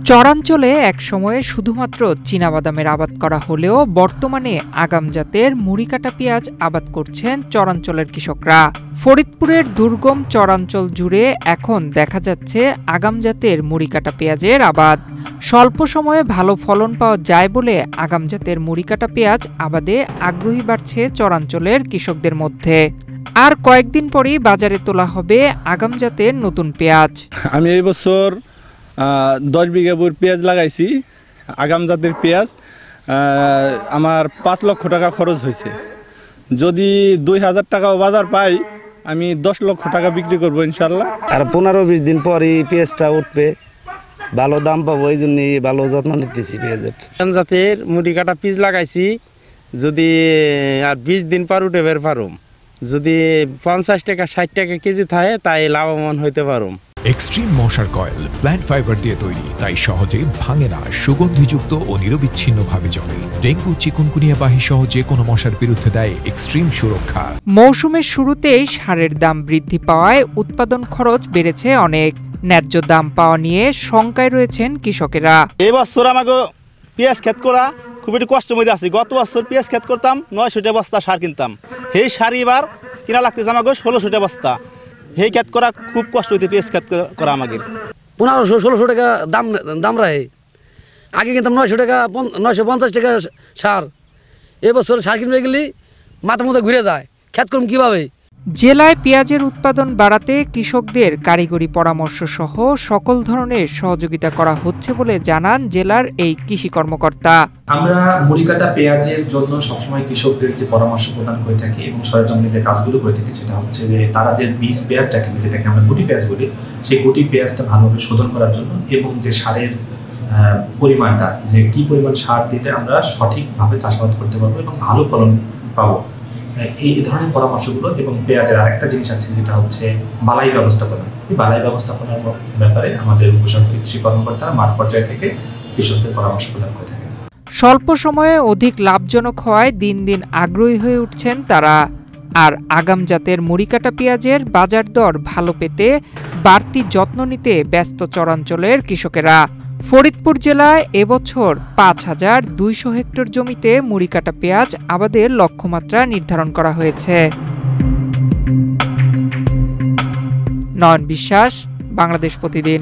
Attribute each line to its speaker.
Speaker 1: চরাঞ্চলে একসময়ে শুধুমাত্র চীনাবাদামের আবাদ করা হলেও বর্তমানে আগাম জাতের মুড়িকাটা পেঁয়াজ আবাদ করছেন চরাঞ্চলের কৃষকরা। ফরিদপুরের দুর্গম চরাঞ্চল জুড়ে এখন দেখা যাচ্ছে আগাম জাতের মুড়িকাটা পেঁয়াজের আবাদ। স্বল্প সময়ে ভালো ফলন পাওয়া যায় বলে আগাম জাতের মুড়িকাটা পেঁয়াজ আবাদে আগ্রহী বাড়ছে চরাঞ্চলের কৃষকদের মধ্যে। আর কয়েকদিন পরেই বাজারে তোলা হবে আগাম জাতের নতুন পেঁয়াজ।
Speaker 2: আমি এই বছর 10 বিঘা বুর পেঁয়াজ লাগাইছি, আগাম জাতের পেঁয়াজ। আমার 5 লক্ষ টাকা খরচ হয়েছে। যদি 2000 টাকাও বাজার পাই, আমি 10 লক্ষ টাকা বিক্রি করবো ইনশাল্লাহ।
Speaker 3: আর 15-20 দিন পরই পেঁয়াজটা উঠবে, ভালো দাম পাবো, এই জন্য ভালো যত্ন নিতেছি পেঁয়াজের।
Speaker 4: আগাম জাতের মুড়িকাটা পেঁয়াজ লাগাইছি, যদি আর 20 দিন পর উঠে বের পারুম। যদি 50 টাকা 60 টাকা কেজি থাকে তাই লাভবান হইতে পারুম।
Speaker 5: এক্সট্রিম মশার কয়েল প্ল্যান্ট ফাইবার দিয়ে তৈরি, তাই সহজে ভাঙে না, সুগন্ধিযুক্ত ও নিরবিচ্ছিন্নভাবে জ্বলে। ডেঙ্গু, চিকুনগুনিয়া বাহি সহ যে কোনো মশার বিরুদ্ধে দেয় এক্সট্রিম সুরক্ষা।
Speaker 1: মৌসুমের শুরুতেই সারের দাম বৃদ্ধি পাওয়ায় উৎপাদন খরচ বেড়েছে অনেক। ন্যায্য দাম পাওয়া নিয়ে শঙ্কায় রয়েছেন কৃষকেরা।
Speaker 2: এই বছর আমাকে পেঁয়াজ ক্ষেত করা খুব একটু কষ্টের মধ্যে আছি। গত বছর পেঁয়াজ ক্ষেত করতাম 900 বস্তা সার কিনতাম, সেই সার এবার কিনা লাগতেছে আমাকে 1600 বস্তা। সেই ক্ষেত করা খুব কষ্ট হইতে, পেঁয়াজ ক্ষেত করা আমাকে
Speaker 6: 1500-1600 টাকা দাম রাখে। আগে কিনতাম 900 টাকা, 950 টাকা সার। এবছর সার কিনবে গেলে মাথা মতো ঘুরে যায়, ক্ষেত করুন কীভাবে?
Speaker 1: জেলায় পেঁয়াজের উৎপাদন বাড়াতে কৃষকদের কারিগরি পরামর্শ সহ সকল ধরনের সহযোগিতা করা হচ্ছে বলে জানান জেলার এই কৃষি কর্মকর্তা।
Speaker 7: আমরা মুড়িকাটা পেঁয়াজের জন্য সবসময় কৃষকদের যে পরামর্শ প্রদান করে থাকি এবং সরজমিনে যে কাজগুলো করে থাকি, সেটা হচ্ছে যে তারা যে বীজ পেঁয়াজটা কিনে, যেটাকে আমরা গুটি পেঁয়াজ বলি, সেই গুটি পেঁয়াজটা ভালোভাবে শোধন করার জন্য এবং যে সারের পরিমাণটা, যে কি পরিমাণ সার দিলে আমরা সঠিকভাবে চাষাবাদ করতে পারবো এবং ভালো ফলন পাবো, এই ধরনের পরামর্শগুলো। এবং পেঁয়াজের আরেকটা জিনিস আছে, যেটা হচ্ছে বালাই ব্যবস্থাপনা। এই বালাই ব্যবস্থাপনার ব্যাপারে আমাদের উপসরকারি কৃষি কর্মকর্তা মাঠ পর্যায় থেকে কৃষকদের পরামর্শ প্রদান করে থাকেন।
Speaker 1: স্বল্প সময়ে অধিক লাভজনক হওয়ায় দিন দিন আগ্রহী হয়ে উঠছেন তারা। আর আগাম জাতের মুড়িকাটা পেঁয়াজের বাজার দর ভালো পেতে বাড়তি যত্ন নিতে ব্যস্ত চরাঞ্চলের কৃষকেরা। ফরিদপুর জেলায় এবছর 5200 হেক্টর জমিতে মুড়িকাটা পেঁয়াজ আবাদের লক্ষ্যমাত্রা নির্ধারণ করা হয়েছে। নয়ন বিশ্বাস, বাংলাদেশ প্রতিদিন।